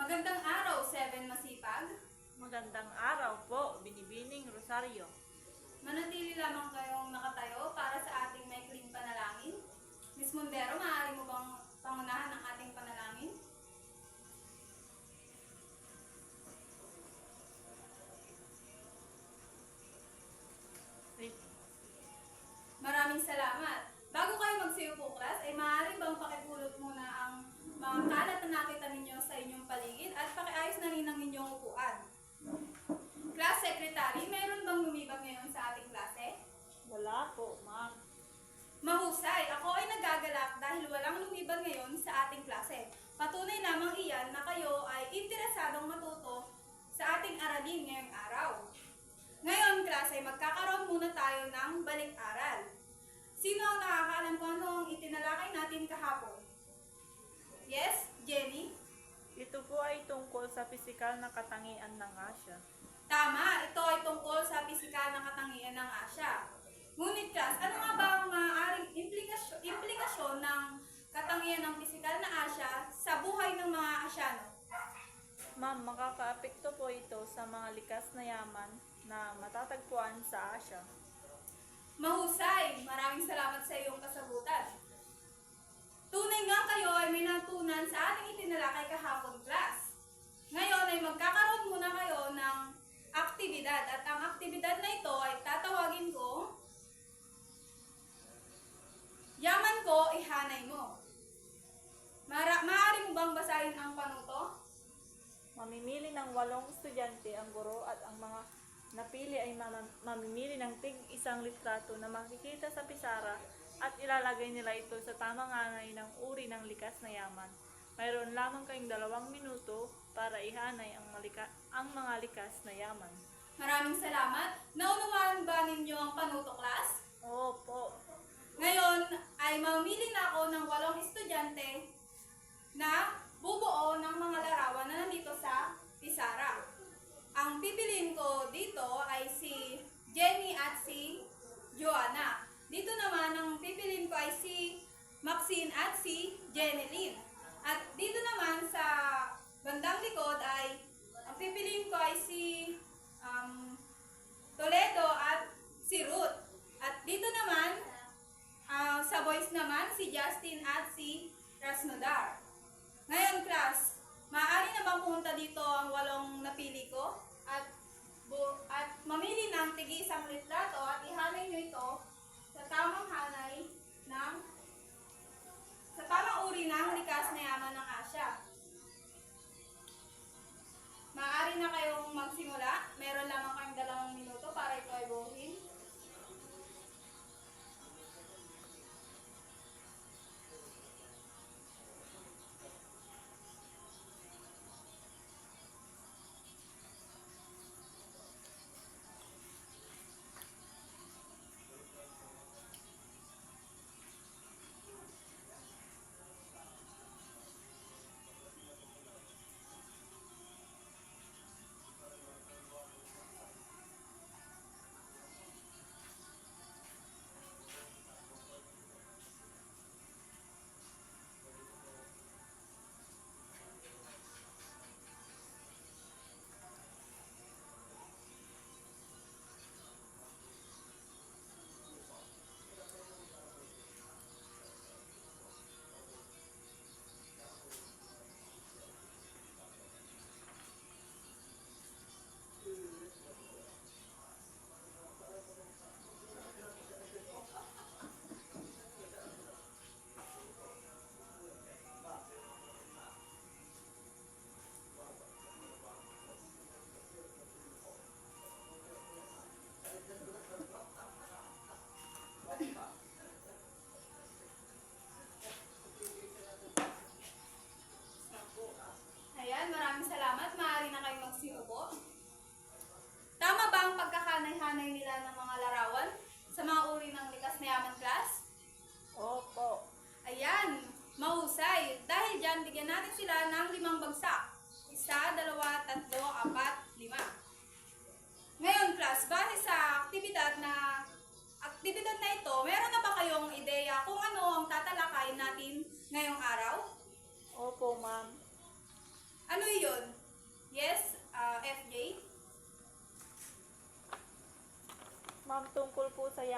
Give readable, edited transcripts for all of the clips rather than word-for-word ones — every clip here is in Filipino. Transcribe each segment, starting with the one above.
Magandang araw, Seven Masipag. Magandang araw po, Binibining Rosario. Manatili lamang kayong nakatayo para sa ating maikling panalangin. Miss Mondero, maaari mo bang pangunahan ang ating panalangin? Maraming salamat. Bago kayo magsiupo, class, ay maaari bang pakipulot muna ang mga kalat na nakita ninyo sa inyong paligid at pakiayos na rin ang inyong upuan. Class Secretary, mayroon bang lumibag ngayon sa ating klase? Wala po, ma'am. Mahusay, ako ay nagagalak dahil walang lumibag ngayon sa ating klase. Patunay lamang iyan na kayo ay interesadong matuto sa ating aralin ngayong araw. Ngayon, klase, magkakaroon muna tayo ng balik-aral. Sino ang nakakaalam kung ano ang itinalakay natin kahapon? Yes, Jenny? Ito po ay tungkol sa pisikal na katangian ng Asya. Tama, ito ay tungkol sa pisikal na katangian ng Asya. Ngunit class, ano nga ba ang maaaring implikasyon ng katangian ng pisikal na Asya sa buhay ng mga Asyano? Ma'am, makakaapekto po ito sa mga likas na yaman na matatagpuan sa Asya. Mahusay! Maraming salamat sa iyong kasagutan. Tunay nga kayo ay may natunan sa ating itinalakay kahapon, class. Ngayon ay magkakaroon muna kayo ng aktibidad at ang aktibidad na ito ay tatawagin ko Yaman ko, ihanay mo. Maaari mo bang basahin ang panuto? Mamimili ng 8 estudyante ang guro at ang mga napili ay mamimili ng tig-isang litrato na makikita sa pisara at ilalagay nila ito sa tamang hanay ng uri ng likas na yaman. Mayroon lamang kayong 2 minuto para ihanay ang mga likas na yaman. Maraming salamat. Naunawaan ba ninyo ang panuto, class? Opo. Ngayon ay mamili na ako ng 8 estudyante na bubuo ng mga larawan na nandito sa pisara. Ang pipiliin ko dito ay si Jenny at si Joanna. Dito naman ang pipiliin ko ay si Maxine at si Jenelyn. At dito naman sa bandang likod ay ang pipiliin ko ay si Toledo at si Ruth. At dito naman sa boys naman si Justin at si Rasnodar. Ngayon class, maaari na bang pumunta dito ang 8 napili ko at mamili ng tig-isang litrato at ihanay nyo ito sa tamang hanay sa tamang uri ng likas na yaman ng Asya. Maaari na kayong magsimula. Meron lamang kayong 2 minuto para ito ay buuin.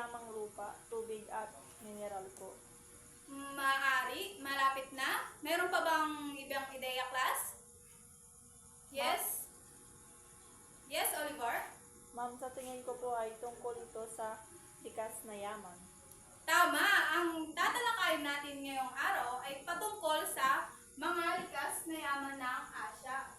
yamang lupa, tubig at mineral po. Maaari, malapit na. Meron pa bang ibang ideya, class? Yes? Yes, Oliver? Ma'am, sa tingin ko po ay tungkol ito sa likas na yaman. Tama! Ang tatalakayin natin ngayong araw ay patungkol sa mga likas na yaman ng Asya.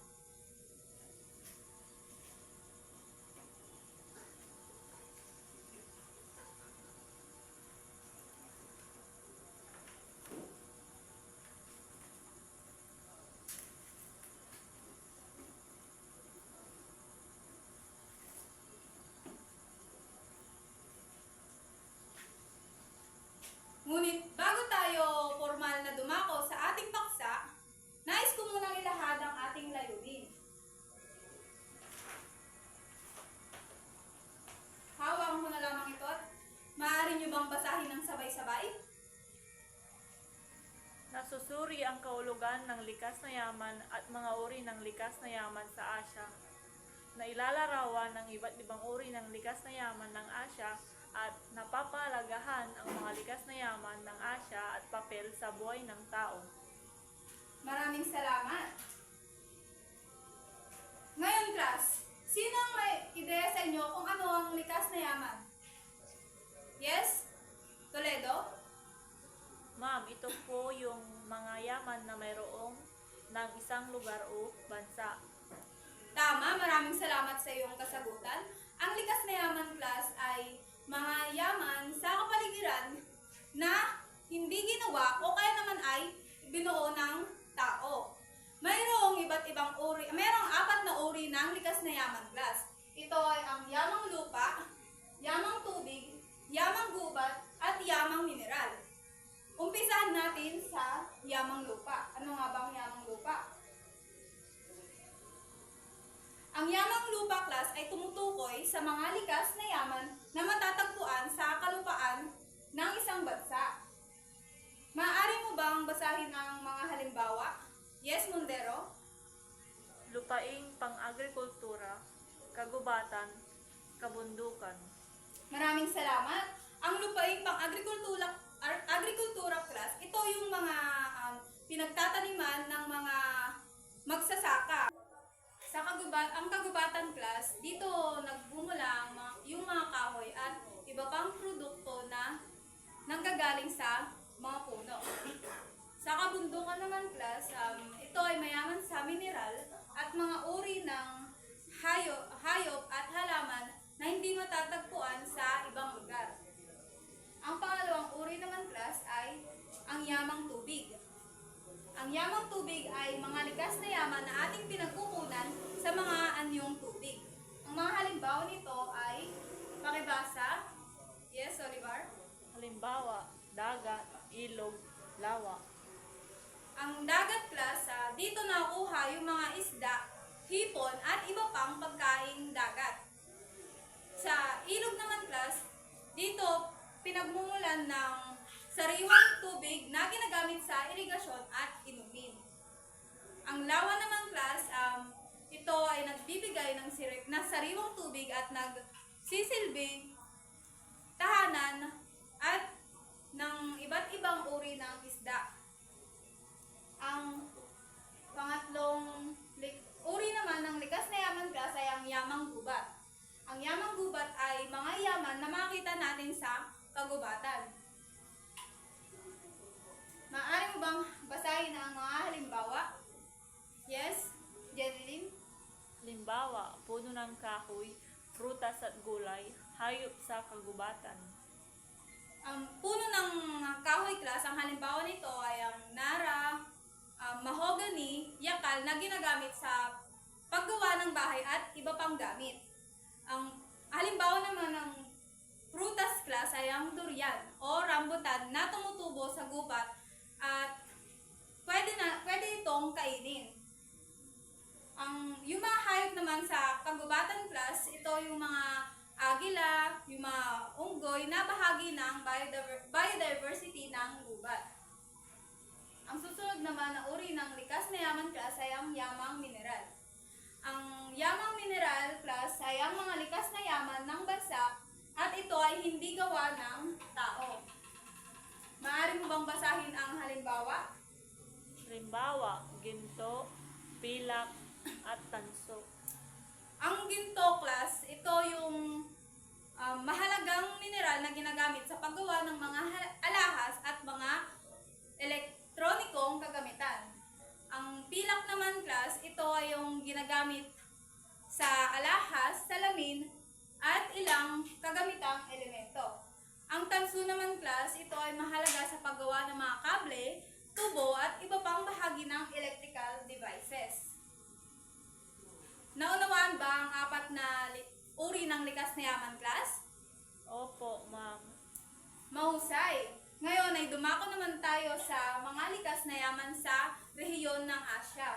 Ngunit bago tayo formal na dumako sa ating paksa, nais ko munang ilahad ang ating layunin. Hawak mo na lamang ito at maaari nyo bang basahin ng sabay-sabay? Nasusuri ang kaulugan ng likas na yaman at mga uri ng likas na yaman sa Asya, na ilalarawan ng iba't ibang uri ng likas na yaman ng Asya at napapahalagahan ang mga likas na yaman ng Asya at papel sa buhay ng tao. Maraming salamat. Ngayon, class, sino ang may ideya sa inyo kung ano ang likas na yaman? Yes? Toledo? Ma'am, ito po yung mga yaman na mayroong ng isang lugar o bansa. Tama, maraming salamat sa iyong kasagutan. Ang likas na yaman, class, ay mga yaman sa kapaligiran na hindi ginawa o kaya naman ay binuo ng tao. Mayroong iba't ibang uri, mayroong 4 na uri ng likas na yaman, class. Ito ay ang yamang lupa, yamang tubig, yamang gubat, at yamang mineral. Umpisahan natin sa yamang lupa. Ano nga bang yamang lupa? Ang yamang lupa, class, ay tumutukoy sa mga likas na yaman na matatagpuan sa kalupaan ng isang bansa. Maaari mo bang basahin ang mga halimbawa? Yes, Mondero? Lupaing pang-agrikultura, kagubatan, kabundukan. Maraming salamat. Ang lupaing pang-agrikultura, class, ito yung mga pinagtataniman ng mga magsasaka. Ang kagubatan, class, dito nagbumula yung mga kahoy at iba pang produkto na nanggagaling sa mga puno. Sa kabundukan naman, class, ito ay mayaman sa mineral at mga uri ng hayop at halaman na hindi matatagpuan sa ibang lugar. Ang pangalawang uri naman, class, ay ang yamang tubig. Ang yamang tubig ay mga likas na yaman na ating pinagkukunan sa mga anyong tubig. Ang mga halimbawa nito ay pakibasa. Yes, Oliver? Halimbawa, dagat, ilog, lawa. Ang dagat, class, dito nakuha yung mga isda, hipon, at iba pang pagkaing dagat. Sa ilog naman, class, dito pinagmumulan ng sariwang tubig na ginagamit sa irigasyon at inumin. Ang lawa naman, class, ito ay nagbibigay ng sariwang tubig at nagsisilbing tahanan at ng iba't ibang uri ng isda. Ang pangatlong uri naman ng likas na yaman, class, ay ang yamang gubat. Ang yamang gubat ay mga yaman na makita natin sa kagubatan. Maaari mo bang basahin ang mga halimbawa? Yes, Jeneline? Halimbawa, puno ng kahoy, prutas at gulay, hayop sa kagubatan. Ang puno ng kahoy, class, ang halimbawa nito ay ang nara, mahogany, yakal na ginagamit sa paggawa ng bahay at iba pang gamit. Ang halimbawa naman ng prutas, class, ay ang durian o rambutan na tumutubo sa gubat at pwede itong kainin. Yung mga hayop naman sa kagubatan, class, ito yung mga agila, yung mga unggoy na bahagi ng biodiversity ng gubat. Ang susunod naman na uri ng likas na yaman, class, ay ang yamang mineral. Ang yamang mineral, class, ay ang mga likas na yaman ng bansa at ito ay hindi gawa ng tao. Maaari mo bang basahin ang halimbawa? Halimbawa, ginto, pilak, at tanso. Ang ginto class, ito yung mahalagang mineral na ginagamit sa paggawa ng mga alahas at mga elektronikong kagamitan. Ang pilak naman class, ito ay yung ginagamit sa alahas, salamin, at ilang kagamitang elemento. Ang tanso naman class, ito ay mahalaga sa paggawa ng mga kable, tubo, at iba pang bahagi ng electrical devices. Naunawaan ba ang apat na uri ng likas na yaman class? Opo, ma'am. Mahusay! Ngayon ay dumako naman tayo sa mga likas na yaman sa rehiyon ng Asya.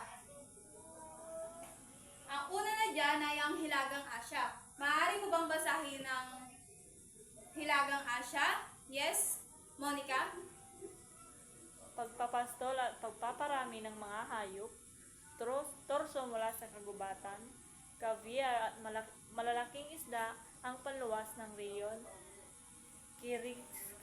Ang una na dyan ay ang Hilagang Asya. Maaari mo bang basahin ang Hilagang Asya? Yes, Monica? Pagpapastol at pagpaparami ng mga hayop, torso mula sa kagubatan, caviar at malalaking isda ang panluwas ng rehiyon.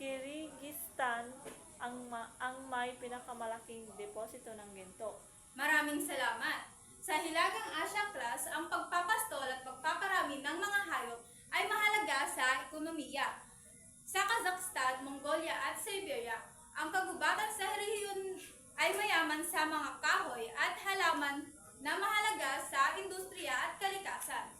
Kyrgyzstan ang may pinakamalaking deposito ng ginto. Maraming salamat! Sa Hilagang Asya class, ang pagpapastol at pagpaparami ng mga hayop ay mahalaga sa ekonomiya. Sa Kazakhstan, Mongolia at Siberia, ang kagubatan sa rehiyon ay mayaman sa mga kahoy at halaman na mahalaga sa industriya at kalikasan.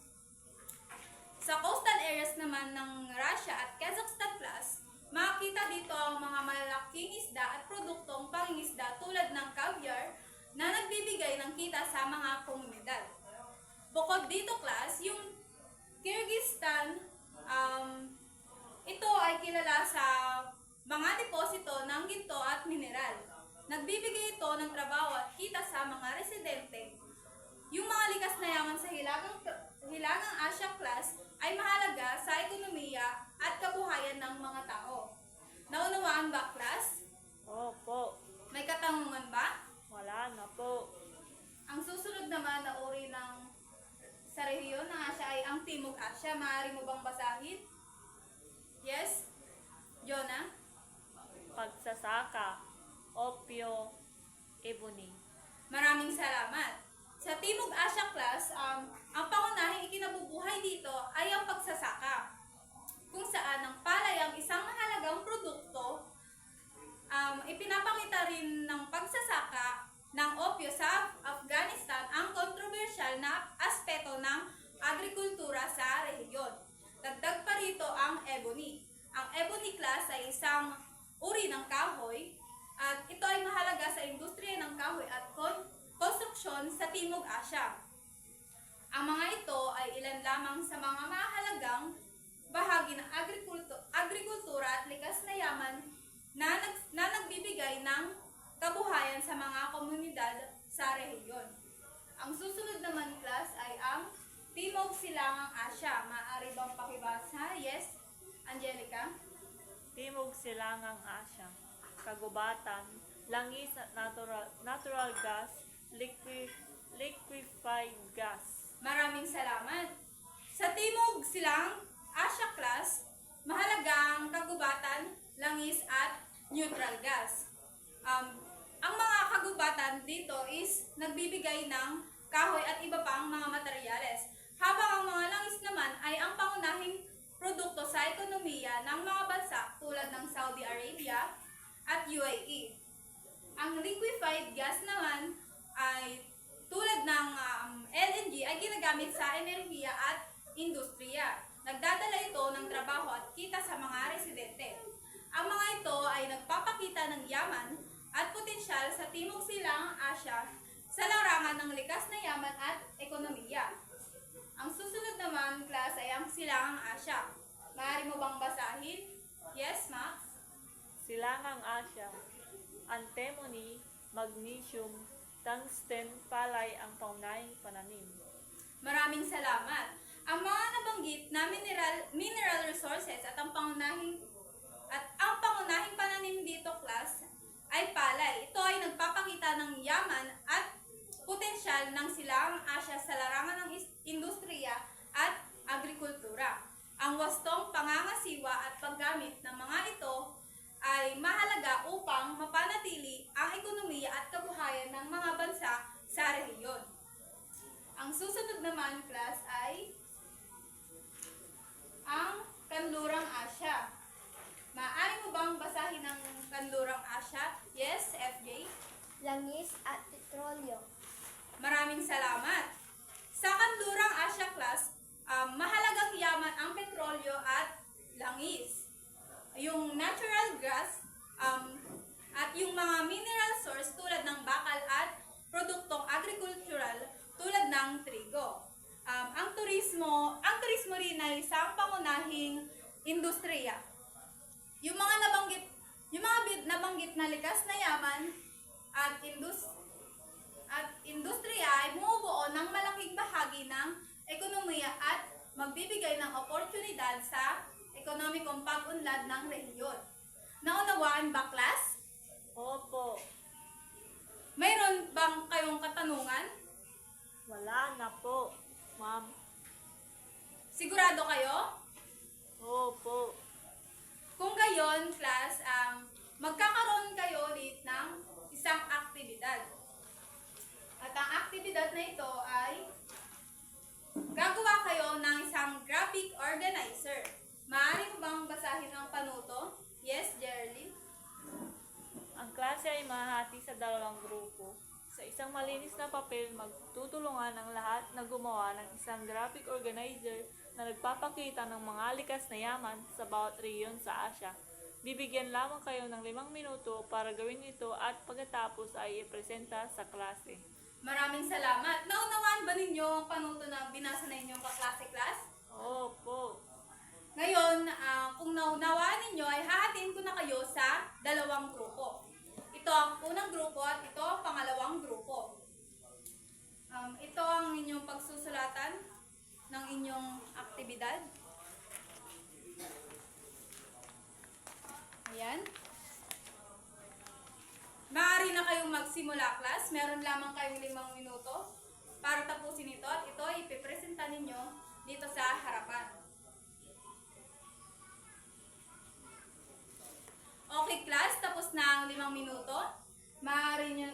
Sa coastal areas naman ng Russia at Kazakhstan class, makikita dito ang mga malalaking isda at produktong pangingisda tulad ng caviar na nagbibigay ng kita sa mga komunidad. Bukod dito class, yung Kyrgyzstan, ito ay kilala sa mga deposito ng ginto at mineral. Nagbibigay ito ng trabaho at kita sa mga residente. Yung mga likas na yaman sa Hilagang Asya class ay mahalaga sa ekonomiya at kabuhayan ng mga tao. Naunawaan ba class? Opo, May katanungan ba? wala na po. Ang susunod naman na uri ng sa rehiyon ng Asya ay ang Timog Asya. Maaari mo bang basahin? Yes? Jonah? Pagsasaka, opyo, ebony. Maraming salamat. Sa Timog Asya class, ang pangunahing ikinabubuhay dito ay ang pagsasaka, kung saan ang palay ang isang mahalagang produkto. Ipinapakita rin ng pagsasaka ng opyo sa Afghanistan ang kontrobersyal na aspeto ng agrikultura sa rehiyon. Dagdag pa rito ang ebony. Ang ebony class ay isang uri ng kahoy at ito ay mahalaga sa industriya ng kahoy at konstruksyon sa Timog Asya. Ang mga ito ay ilan lamang sa mga mahalagang bahagi ng agrikultura at likas na yaman na nagbibigay ng kabuhayan sa mga komunidad sa rehiyon. Ang susunod naman class ay ang Timog Silangang Asya. Maaari bang pakibasa? Yes, Angelica? Timog Silangang Asya, kagubatan, langis at natural gas, liquefied gas. Maraming salamat. Sa Timog Silang Asya class, mahalaga ang kagubatan, langis at neutral gas. Ang mga kagubatan dito is nagbibigay ng kahoy at iba pang mga materyales. Habang ang mga langis naman ay ang pangunahing produkto sa ekonomiya ng mga bansa tulad ng Saudi Arabia at UAE. Ang liquefied gas naman ay tulad ng LNG ay ginagamit sa enerhiya at industriya. Nagdadala ito ng trabaho at kita sa mga residente. Ang mga ito ay nagpapakita ng yaman at potensyal sa Timog Silangang Asya sa larangan ng likas na yaman at ekonomiya. Ang susunod naman class ay ang Silangang Asya. Maaari mo bang basahin? Yes, Max? Silangang Asya, antimony, magnesium, tungsten, palay ang paunahing pananim. Maraming salamat. Ang mga nabanggit na mineral resources at ang pangunahing pananim dito class ay palay. Ito ay nagpapakita ng yaman at potensyal ng Silangang Asya sa larangan ng industriya at agrikultura. Ang wastong pangangaso pagkakasiwa at paggamit ng mga ito ay mahalaga upang mapanatili ang ekonomiya at kabuhayan ng mga bansa sa rehiyon. Ang susunod naman, class, ay ang Kanlurang Asya. Maaari mo bang basahin ang Kanlurang Asya? Yes, FJ? Langis at petrolyo. Maraming salamat. Sa Kanlurang Asya, class, mahalagang yaman ang petrolyo at langis. Yung natural gas at yung mga mineral source tulad ng bakal at produktong agricultural tulad ng trigo. Ang turismo rin ay isang pangunahing industriya. Yung mga nabanggit na likas na yaman at industriya ay bumubuo ng malaking bahagi ng ekonomiya at magbibigay ng oportunidad sa ekonomikong pag-unlad ng rehiyon. Naunawaan ba, class? Opo. Mayroon bang kayong katanungan? Wala na po, ma'am. Sigurado kayo? Opo. Kung gayon, class, magkakaroon kayo ulit ng isang aktibidad. At ang aktibidad na ito ay gagawa kayo ng isang graphic organizer. Maaari mo bang basahin ang panuto? Yes, Geraldine? Ang klase ay mahati sa dalawang grupo. Sa isang malinis na papel, magtutulungan ang lahat na gumawa ng isang graphic organizer na nagpapakita ng mga likas na yaman sa bawat rehiyon sa Asya. Bibigyan lamang kayo ng 5 minuto para gawin ito at pagkatapos ay ipresenta sa klase. Maraming salamat. Naunawaan ba ninyo ang panuto na binasa na inyong kaklase, class? Opo. Ngayon, kung naunawaan ninyo, ay hahatiin ko na kayo sa dalawang grupo. Ito ang unang grupo at ito ang pangalawang grupo. Ito ang inyong pagsusulatan ng inyong aktibidad. Ayan. Maaari na kayong magsimula, class. Meron lamang kayong 5 minuto para tapusin ito at ito ay ipipresenta ninyo dito sa harapan. Okay, class, tapos na ang 5 minuto. Maaari nyo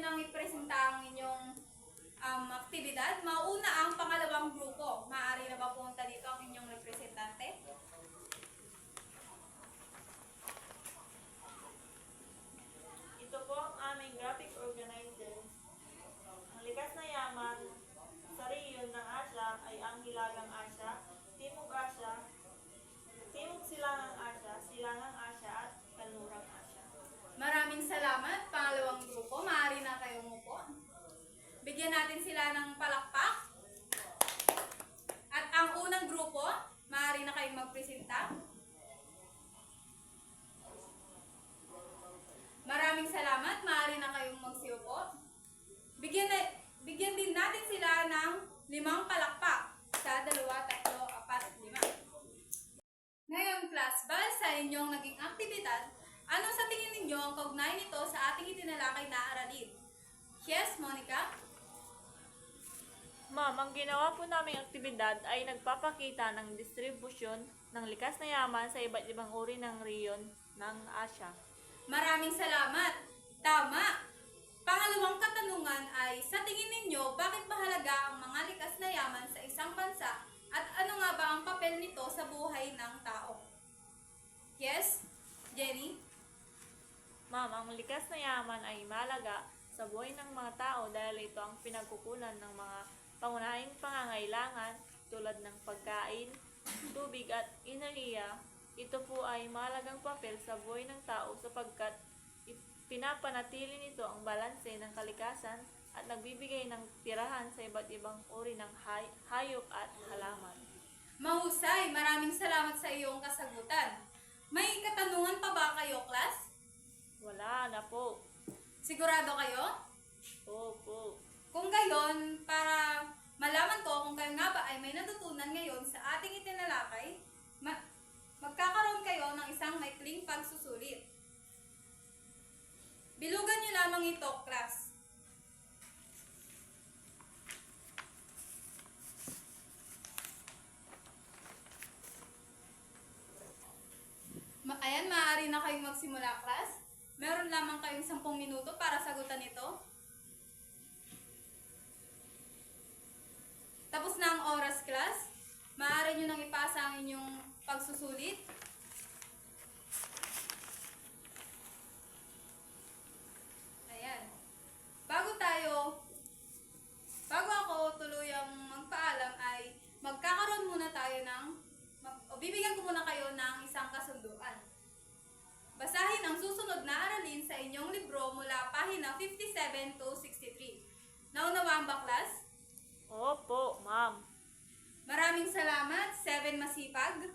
nang ipresenta ang inyong aktibidad. Mauna ang pangalawang grupo. Maaari na ba pumunta dito ang inyong representante? Ito po ang aming graphic organizer. Ang likas na yaman sa rehiyon ng Asya ay ang Hilagang Asya, Timog Asya, Timog Silangang Asya, Silangang Asya at Kanlurang Asya. Maraming salamat, pangalawang grupo. Maaari na kayong umupo. Bigyan natin sila ng palakpak. At ang unang grupo, maaari na kayong magpresenta. Maraming salamat, maaari na kayong magsiupo. Bigyan din natin sila ng 5 palakpak. 1, 2, 3, 4, 5. Ngayon, class, base sa inyong naging aktibidad, ano sa tingin ninyo ang kaugnay nito sa ating itinalakay na aralin? Yes, Monica? Ma'am, ang ginawa po naming aktibidad ay nagpapakita ng distribusyon ng likas na yaman sa iba't ibang uri ng rehiyon ng Asya. Maraming salamat. Tama. Pangalawang katanungan ay, sa tingin ninyo, bakit mahalaga ang mga likas na yaman sa isang bansa at ano nga ba ang papel nito sa buhay ng tao? Yes, Jenny? Ma'am, ang likas na yaman ay mahalaga sa buhay ng mga tao dahil ito ang pinagkukunan ng mga pangunahing pangangailangan tulad ng pagkain, tubig at enerhiya. Ito po ay mahalagang papel sa buhay ng tao sapagkat pinapanatili nito ang balanse ng kalikasan at nagbibigay ng tirahan sa iba't ibang uri ng hayop at halaman. Mahusay. Maraming salamat sa iyong kasagutan. May katanungan pa ba kayo, class? Wala na po. Sigurado kayo? Opo. Kung gayon, para malaman ko kung kayo nga ba ay may natutunan ngayon sa ating itinalakay, magkakaroon kayo ng isang maikling pagsusulit. Bilugan niyo lamang ito, class. Ayan, maaari na kayong magsimula, class. Meron lamang kayong 10 minuto para sagutan ito. Tapos na ang oras, class. Maaari nyo nang ipasa ang inyong pagsusulit. Ayan. Bago ako tuluyang magpaalam ay magkakaroon muna tayo bibigyan ko muna kayo ng isang kasunduan. Basahin ang susunod na aralin sa inyong libro mula pahina 57 to 63. Naunawaan ba, class? Opo, ma'am. Maraming salamat, 7 Masipag.